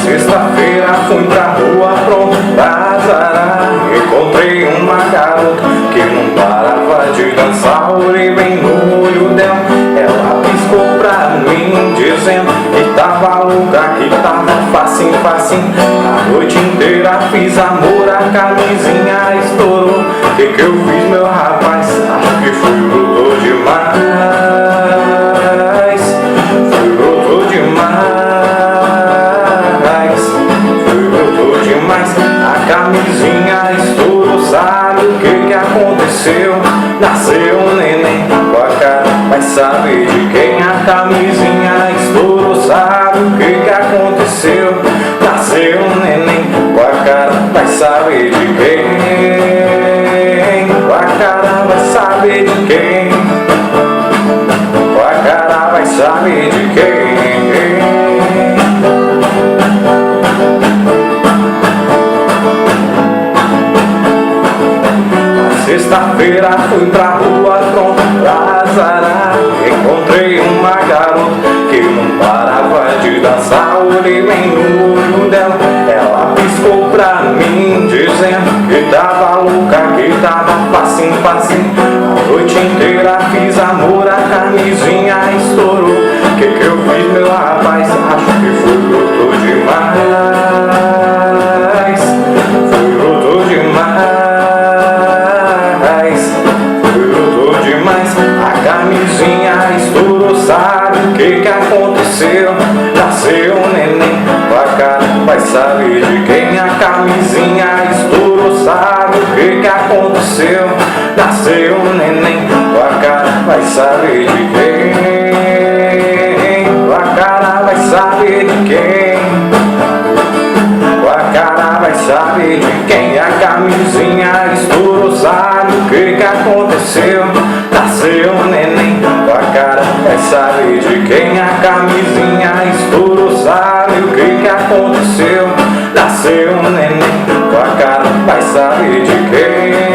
Sexta-feira fui pra rua pronto pra azarar. Encontrei uma garota que não parava de dançar. Olhei bem no olho dela, ela piscou pra mim, dizendo que tava louca, que tava facinho, facinho. A noite inteira fiz amor, a camisinha estourou. Que eu fiz, meu rapaz? Acho que fui bruto demais. Fui bruto demais. A camisinha estourou, sabe o que aconteceu? Nasceu um neném com a cara, vai saber de quem. A camisinha estourou, sabe o que aconteceu? Nasceu um neném com a cara, vai saber de quem. Com a cara vai saber de quem. Com a cara vai saber de quem. Sexta-feira fui pra rua pronto pra azarar. Encontrei uma garota que não parava de dançar. Olhei bem no olho dela, ela piscou pra mim, dizendo que tava louca, que tava facinho, facinho. A noite inteira fiz amor, a camisinha estourou. Que eu fiz, meu rapaz? Acho que fui bruto demais. Fui bruto demais. A camisinha estourou, sabe o que aconteceu? Nasceu um neném com a cara, vai saber de quem. A camisinha estourou, sabe o que aconteceu? Nasceu um neném com a cara, vai saber de quem. Com a cara vai saber de quem. Com a cara vai saber de quem. A camisinha estourou, sabe o que aconteceu? Nasceu um neném com a cara, vai saber de quem. A camisinha estourou, sabe o que aconteceu? Nasceu um neném com a cara, vai saber de quem.